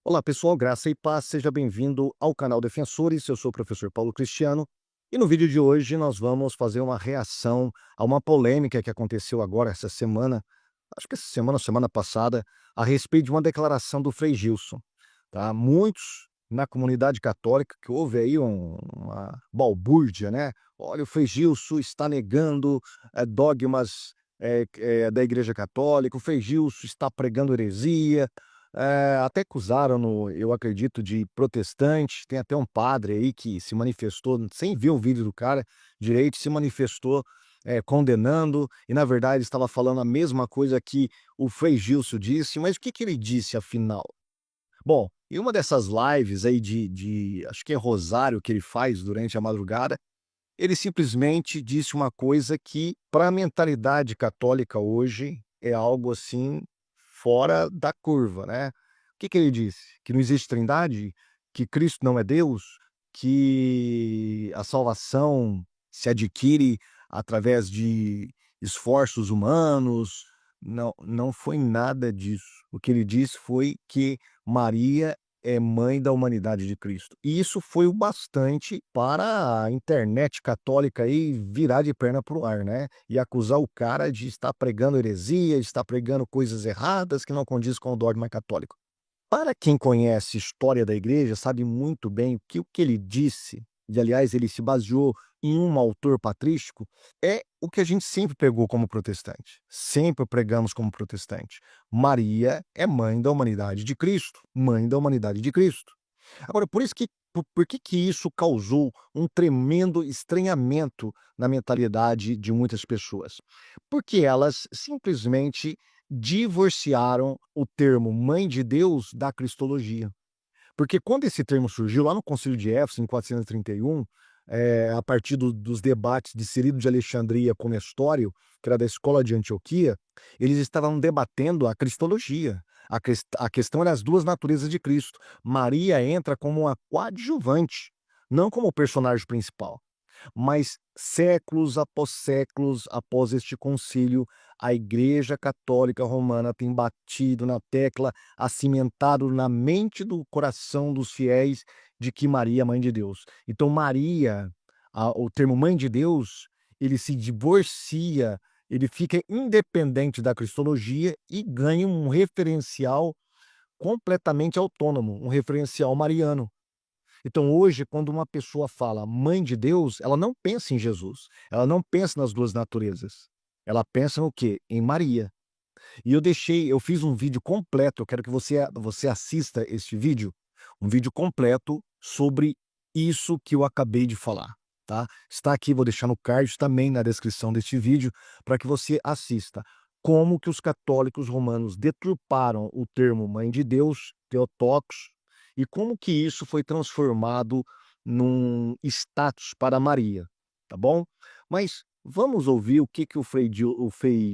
Olá pessoal, graça e paz, seja bem-vindo ao canal Defensores, eu sou o professor Paulo Cristiano e no vídeo de hoje nós vamos fazer uma reação a uma polêmica que aconteceu agora essa semana, acho que essa semana, semana passada, a respeito de uma declaração do Frei Gilson, tá? Muitos na comunidade católica que houve aí uma balbúrdia, né? Olha, o Frei Gilson está negando dogmas da Igreja Católica, o Frei Gilson está pregando heresia, até acusaram-no, eu acredito, de protestante. Tem até um padre aí que se manifestou, sem ver o vídeo do cara direito, se manifestou, condenando, e na verdade estava falando a mesma coisa que o Frei Gilson disse, mas o que que ele disse afinal? Bom, em uma dessas lives aí de acho que é rosário que ele faz durante a madrugada, ele simplesmente disse uma coisa que, para a mentalidade católica hoje, é algo assim fora da curva, né. O que que ele disse? Que não existe trindade, que Cristo não é Deus, que a salvação se adquire através de esforços humanos. Não, não foi nada disso. O que ele disse foi que Maria é mãe da humanidade de Cristo. E isso foi o bastante para a internet católica aí virar de perna para o ar, né, e acusar o cara de estar pregando heresia, de estar pregando coisas erradas que não condiz com o dogma católico. Para quem conhece história da igreja, sabe muito bem que o que ele disse, e aliás ele se baseou em um autor patrístico, é o que a gente sempre pegou como protestante, sempre pregamos como protestante. Maria é mãe da humanidade de Cristo, mãe da humanidade de Cristo. Agora, por isso que por que que isso causou um tremendo estranhamento na mentalidade de muitas pessoas? Porque elas simplesmente divorciaram o termo "mãe de Deus" da cristologia. Porque quando esse termo surgiu lá no Concílio de Éfeso, em 431, a partir dos debates de Cirilo de Alexandria com Nestório, que era da escola de Antioquia, eles estavam debatendo a cristologia. A questão era as duas naturezas de Cristo. Maria entra como uma coadjuvante, não como o personagem principal. Mas séculos após este concílio, a Igreja Católica Romana tem batido na tecla, acimentado na mente do coração dos fiéis de que Maria é mãe de Deus. Então Maria, o termo mãe de Deus, ele se divorcia, ele fica independente da cristologia e ganha um referencial completamente autônomo, um referencial mariano. Então hoje, quando uma pessoa fala "mãe de Deus", ela não pensa em Jesus, ela não pensa nas 2 naturezas, ela pensa no quê? Em Maria. E eu fiz um vídeo completo, eu quero que você assista este vídeo, um vídeo completo sobre isso que eu acabei de falar, tá. Está aqui, vou deixar no card também na descrição deste vídeo, para que você assista. Como que os católicos romanos deturparam o termo "mãe de Deus", Theotokos, e como que isso foi transformado num status para Maria, tá bom? Mas vamos ouvir o que que o Frei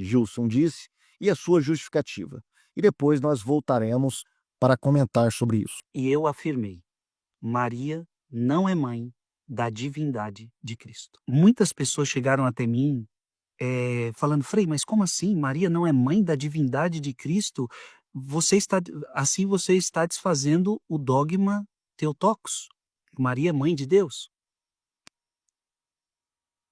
Gilson disse e a sua justificativa. E depois nós voltaremos para comentar sobre isso. E eu afirmei: Maria não é mãe da divindade de Cristo. Muitas pessoas chegaram até mim, falando: "Frei, mas como assim? Maria não é mãe da divindade de Cristo? Você está desfazendo o dogma Theotokos. Maria é mãe de Deus".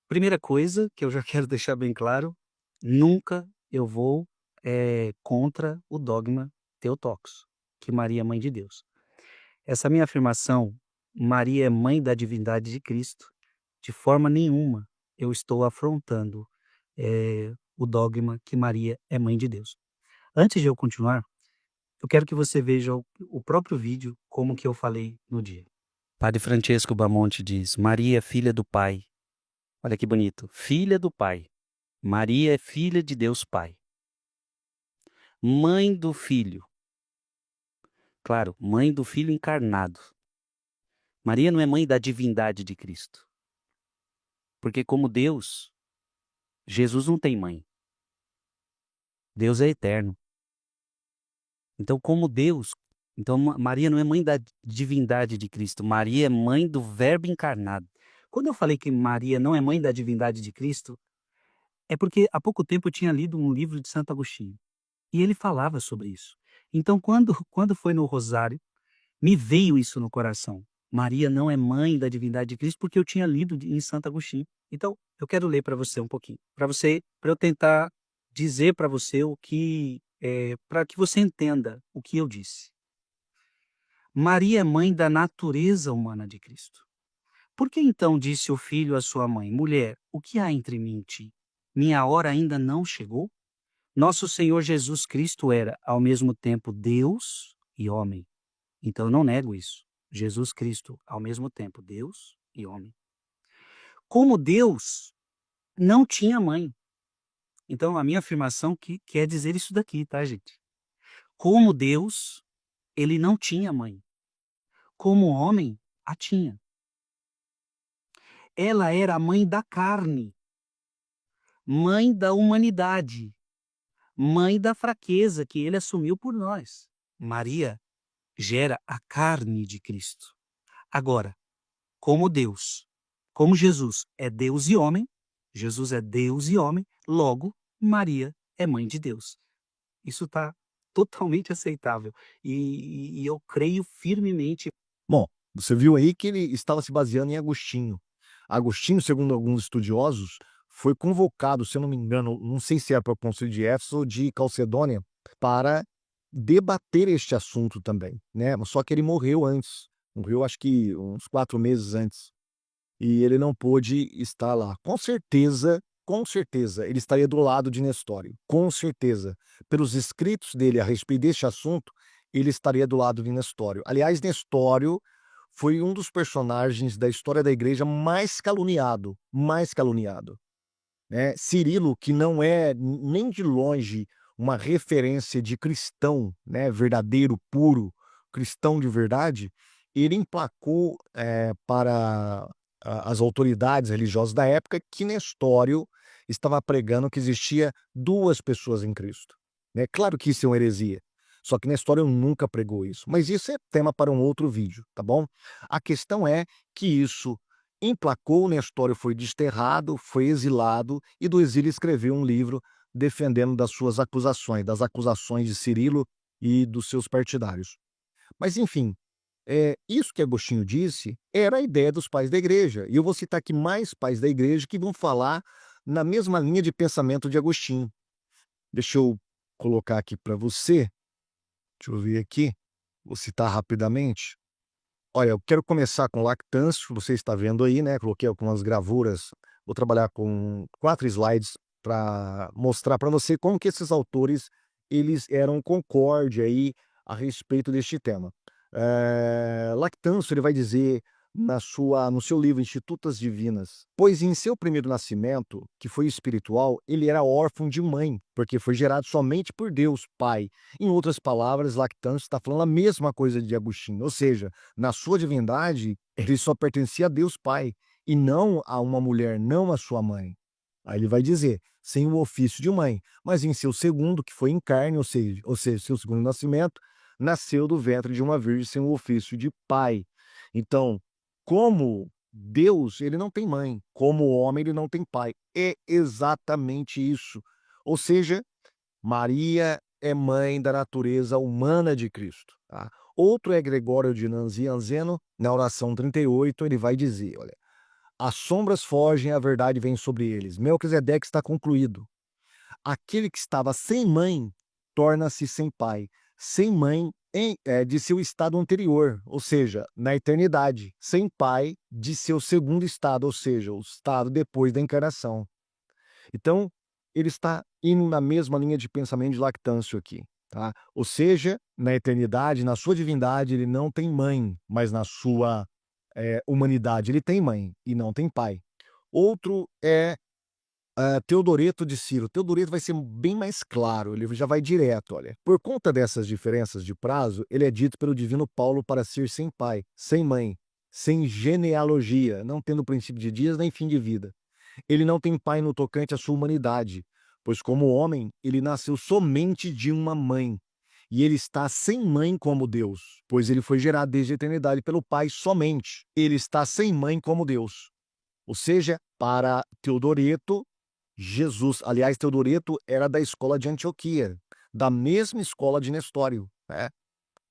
Primeira coisa que eu já quero deixar bem claro: nunca eu vou, contra o dogma Theotokos, que Maria é mãe de Deus. Essa minha afirmação, Maria é mãe da divindade de Cristo, de forma nenhuma eu estou afrontando, o dogma que Maria é mãe de Deus. Antes de eu continuar, eu quero que você veja o próprio vídeo, como que eu falei no dia. Padre Francesco Bamonte diz: Maria é filha do Pai. Olha que bonito, filha do Pai. Maria é filha de Deus Pai. Mãe do Filho. Claro, mãe do Filho encarnado. Maria não é mãe da divindade de Cristo. Porque como Deus, Jesus não tem mãe. Deus é eterno. Então, como Deus, então Maria não é mãe da divindade de Cristo. Maria é mãe do Verbo encarnado. Quando eu falei que Maria não é mãe da divindade de Cristo, é porque há pouco tempo eu tinha lido um livro de Santo Agostinho. E ele falava sobre isso. Então, quando foi no Rosário, me veio isso no coração. Maria não é mãe da divindade de Cristo, porque eu tinha lido em Santo Agostinho. Então, eu quero ler para você um pouquinho, para eu tentar dizer para você o que, para que você entenda o que eu disse. Maria é mãe da natureza humana de Cristo. Por que então disse o filho à sua mãe: Mulher, o que há entre mim e ti? Minha hora ainda não chegou? Nosso Senhor Jesus Cristo era, ao mesmo tempo, Deus e homem. Então eu não nego isso. Jesus Cristo, ao mesmo tempo, Deus e homem. Como Deus, não tinha mãe. Então a minha afirmação que quer dizer isso daqui, tá, gente? Como Deus, ele não tinha mãe. Como homem, a tinha. Ela era a mãe da carne, mãe da humanidade, mãe da fraqueza que ele assumiu por nós. Maria gera a carne de Cristo. Agora, como Deus, como Jesus é Deus e homem, Jesus é Deus e homem, logo, Maria é mãe de Deus. Isso está totalmente aceitável. E eu creio firmemente. Bom, você viu aí que ele estava se baseando em Agostinho. Agostinho, segundo alguns estudiosos, foi convocado, se eu não me engano, não sei se é para o Concílio de Éfeso ou de Calcedônia, para debater este assunto também, né? Só que ele morreu antes, morreu acho que uns 4 meses antes, e ele não pôde estar lá. Com certeza, ele estaria do lado de Nestório, com certeza. Pelos escritos dele a respeito deste assunto, ele estaria do lado de Nestório. Aliás, Nestório foi um dos personagens da história da igreja mais caluniado, né? Cirilo, que não é nem de longe uma referência de cristão, né, verdadeiro, puro, cristão de verdade, ele emplacou para as autoridades religiosas da época que Nestório estava pregando que existia duas pessoas em Cristo, né? Claro que isso é uma heresia, só que Nestório nunca pregou isso, mas isso é tema para um outro vídeo, tá bom? A questão é que isso emplacou, Nestório foi desterrado, foi exilado e do exílio escreveu um livro defendendo das acusações de Cirilo e dos seus partidários. Mas enfim, isso que Agostinho disse era a ideia dos pais da igreja. E eu vou citar aqui mais pais da igreja que vão falar na mesma linha de pensamento de Agostinho. Deixa eu colocar aqui para você, deixa eu ver aqui, vou citar rapidamente. Olha, eu quero começar com Lactâncio, você está vendo aí, né, coloquei algumas gravuras, vou trabalhar com 4 slides para mostrar para você como que esses autores, eles eram concorde aí a respeito deste tema. Lactâncio, ele vai dizer no seu livro Institutas Divinas: pois em seu primeiro nascimento, que foi espiritual, ele era órfão de mãe, porque foi gerado somente por Deus Pai. Em outras palavras, Lactâncio está falando a mesma coisa de Agostinho, ou seja, na sua divindade, ele só pertencia a Deus Pai, e não a uma mulher, não a sua mãe. Aí ele vai dizer, sem o ofício de mãe, mas em seu segundo, que foi em carne, ou seja, seu segundo nascimento, nasceu do ventre de uma virgem sem o ofício de pai. Então, como Deus, ele não tem mãe, como homem, ele não tem pai. É exatamente isso. Ou seja, Maria é mãe da natureza humana de Cristo, tá? Outro é Gregório de Nazianzeno, na oração 38, ele vai dizer, olha, as sombras fogem, a verdade vem sobre eles. Melquisedeque está concluído. Aquele que estava sem mãe torna-se sem pai, sem mãe de seu estado anterior, ou seja, na eternidade, sem pai de seu segundo estado, ou seja, o estado depois da encarnação. Então, ele está indo na mesma linha de pensamento de Lactâncio aqui, tá? Ou seja, na eternidade, na sua divindade, ele não tem mãe, mas na sua humanidade ele tem mãe e não tem pai. Outro é Teodoreto de Ciro. Teodoreto vai ser bem mais claro, ele já vai direto, olha. Por conta dessas diferenças de prazo, ele é dito pelo divino Paulo para ser sem pai, sem mãe, sem genealogia, não tendo princípio de dias nem fim de vida. Ele não tem pai no tocante à sua humanidade, pois como homem, ele nasceu somente de uma mãe. E ele está sem mãe como Deus, pois ele foi gerado desde a eternidade pelo Pai somente. Ele está sem mãe como Deus. Ou seja, para Teodoreto, Jesus, aliás, Teodoreto era da escola de Antioquia, da mesma escola de Nestório, né?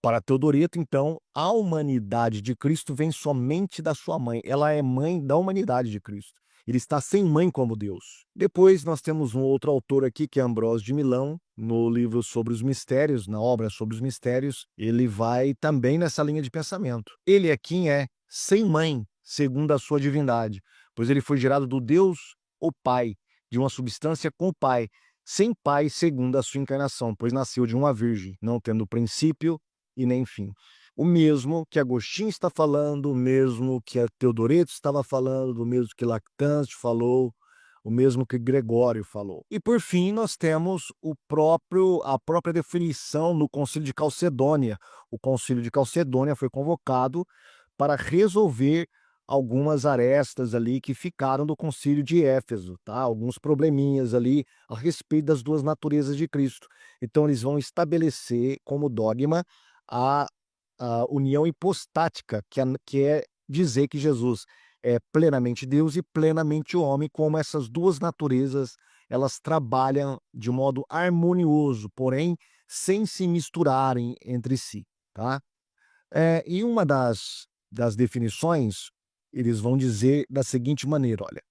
Para Teodoreto, então, a humanidade de Cristo vem somente da sua mãe. Ela é mãe da humanidade de Cristo. Ele está sem mãe como Deus. Depois nós temos um outro autor aqui, que é Ambrósio de Milão, no livro sobre os mistérios, na obra sobre os mistérios, ele vai também nessa linha de pensamento. Ele é quem é sem mãe, segundo a sua divindade, pois ele foi gerado do Deus, o Pai, de uma substância com o Pai, sem pai segundo a sua encarnação, pois nasceu de uma virgem, não tendo princípio e nem fim. O mesmo que Agostinho está falando, o mesmo que a Teodoreto estava falando, o mesmo que Lactante falou, o mesmo que Gregório falou. E por fim, nós temos a própria definição no Concílio de Calcedônia. O Concílio de Calcedônia foi convocado para resolver algumas arestas ali que ficaram do Concílio de Éfeso, tá? Alguns probleminhas ali a respeito das duas naturezas de Cristo. Então eles vão estabelecer como dogma a união hipostática, que é dizer que Jesus é plenamente Deus e plenamente homem, como essas duas naturezas, elas trabalham de modo harmonioso, porém sem se misturarem entre si, tá? E uma das definições, eles vão dizer da seguinte maneira: olha,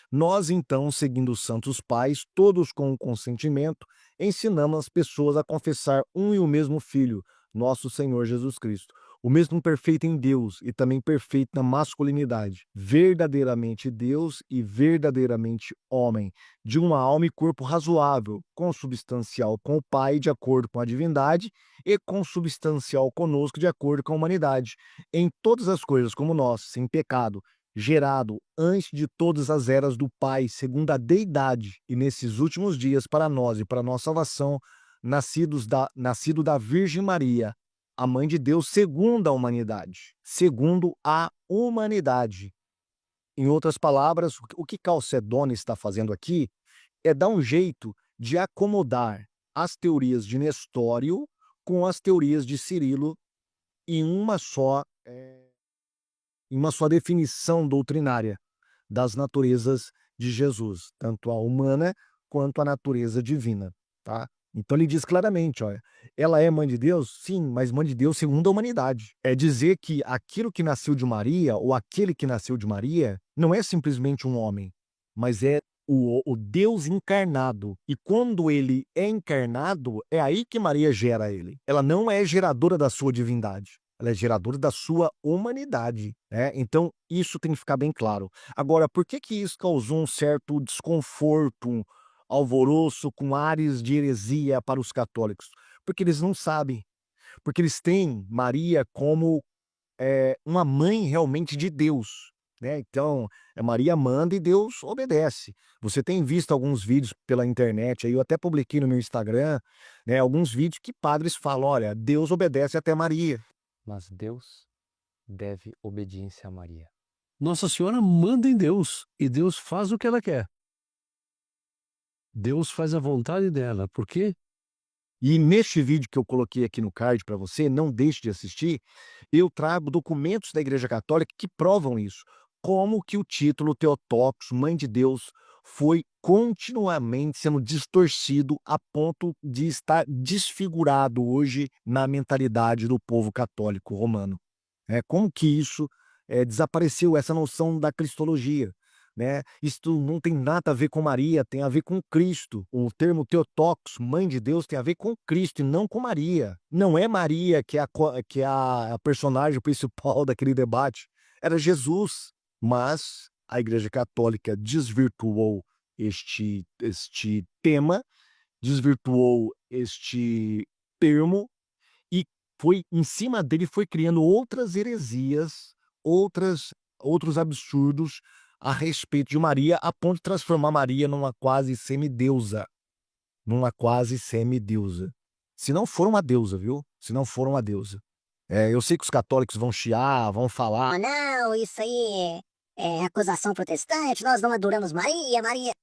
nós então, seguindo os santos pais, todos com o consentimento, ensinamos as pessoas a confessar um e o mesmo Filho, nosso Senhor Jesus Cristo, o mesmo perfeito em Deus e também perfeito na masculinidade, verdadeiramente Deus e verdadeiramente homem, de uma alma e corpo razoável, consubstancial com o Pai de acordo com a divindade e consubstancial conosco de acordo com a humanidade, em todas as coisas como nós, sem pecado, gerado antes de todas as eras do Pai, segundo a deidade, e nesses últimos dias para nós e para nossa salvação, nascido da Virgem Maria, a mãe de Deus segundo a humanidade, segundo a humanidade. Em outras palavras, o que Calcedônio está fazendo aqui é dar um jeito de acomodar as teorias de Nestório com as teorias de Cirilo em uma só definição doutrinária das naturezas de Jesus, tanto a humana quanto a natureza divina, tá? Então ele diz claramente, olha, ela é mãe de Deus? Sim, mas mãe de Deus segundo a humanidade. É dizer que aquilo que nasceu de Maria, ou aquele que nasceu de Maria, não é simplesmente um homem, mas é o Deus encarnado. E quando ele é encarnado, é aí que Maria gera ele. Ela não é geradora da sua divindade. Ela é geradora da sua humanidade, né? Então, isso tem que ficar bem claro. Agora, por que que isso causou um certo desconforto, um alvoroço com ares de heresia para os católicos? Porque eles não sabem. Porque eles têm Maria como uma mãe realmente de Deus, né? Então, Maria manda e Deus obedece. Você tem visto alguns vídeos pela internet, aí eu até publiquei no meu Instagram, né, alguns vídeos que padres falam: olha, Deus obedece até Maria. Mas Deus deve obediência a Maria. Nossa Senhora manda em Deus e Deus faz o que ela quer. Deus faz a vontade dela. Por quê? E neste vídeo que eu coloquei aqui no card para você, não deixe de assistir, eu trago documentos da Igreja Católica que provam isso. Como que o título Theotokos, Mãe de Deus, foi continuamente sendo distorcido a ponto de estar desfigurado hoje na mentalidade do povo católico romano. Como que isso desapareceu, essa noção da cristologia, né? Isto não tem nada a ver com Maria, tem a ver com Cristo. O termo Theotokos, mãe de Deus, tem a ver com Cristo e não com Maria. Não é Maria que é a personagem principal daquele debate, era Jesus. Mas a Igreja Católica desvirtuou este tema, desvirtuou este termo e foi em cima dele foi criando outras heresias, outros absurdos a respeito de Maria, a ponto de transformar Maria numa quase semideusa, numa quase semideusa. Se não for uma deusa, viu? Se não for uma deusa. Eu sei que os católicos vão chiar, vão falar: "Ah, não, isso aí é acusação protestante, nós não adoramos Maria, Maria."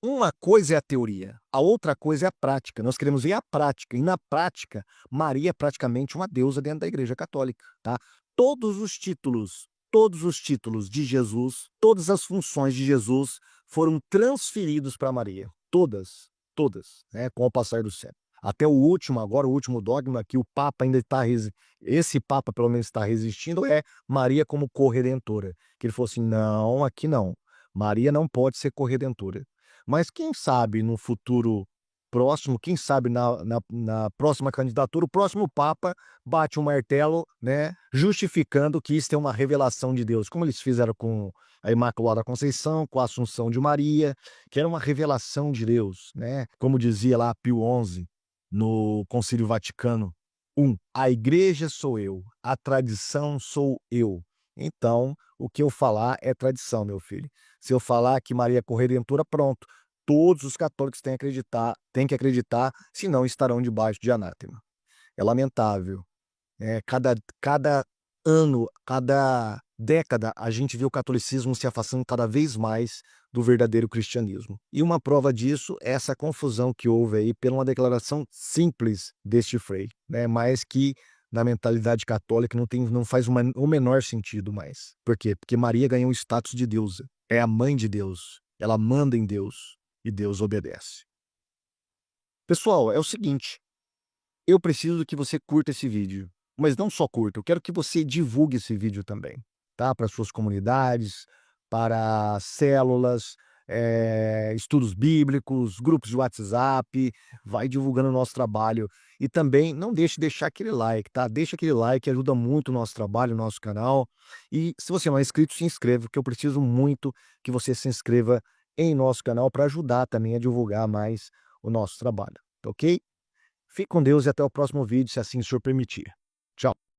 uma coisa é a teoria, a outra coisa é a prática. Nós queremos ver a prática, e na prática, Maria é praticamente uma deusa dentro da Igreja Católica, tá? Todos os títulos de Jesus, todas as funções de Jesus foram transferidos para Maria. Todas, né, com o passar do século. Até o último, agora o último dogma que o Papa ainda está, esse Papa pelo menos está resistindo, é Maria como corredentora. Que ele falou assim, não, aqui não. Maria não pode ser corredentora. Mas quem sabe no futuro próximo, quem sabe na próxima candidatura, o próximo Papa bate um martelo, né, justificando que isso é uma revelação de Deus, como eles fizeram com a Imaculada Conceição, com a Assunção de Maria, que era uma revelação de Deus, né? Como dizia lá Pio XI, no Concílio Vaticano I, a igreja sou eu, a tradição sou eu. Então, o que eu falar é tradição, meu filho. Se eu falar que Maria é corredentora, pronto. Todos os católicos têm que acreditar, senão estarão debaixo de anátema. É lamentável. Cada ano, cada década, a gente vê o catolicismo se afastando cada vez mais do verdadeiro cristianismo. E uma prova disso é essa confusão que houve aí por uma declaração simples deste Frei, né? Mas que na mentalidade católica não faz o menor sentido mais. Por quê? Porque Maria ganhou o status de deusa. É a mãe de Deus. Ela manda em Deus e Deus obedece. Pessoal, é o seguinte. Eu preciso que você curta esse vídeo. Mas não só curta, eu quero que você divulgue esse vídeo também, tá? Para suas comunidades, para células, estudos bíblicos, grupos de WhatsApp, vai divulgando o nosso trabalho. E também não deixe de deixar aquele like, tá? Deixa aquele like, ajuda muito o nosso trabalho, o nosso canal. E se você não é inscrito, se inscreva, que eu preciso muito que você se inscreva em nosso canal para ajudar também a divulgar mais o nosso trabalho, tá ok? Fique com Deus e até o próximo vídeo, se assim o senhor permitir.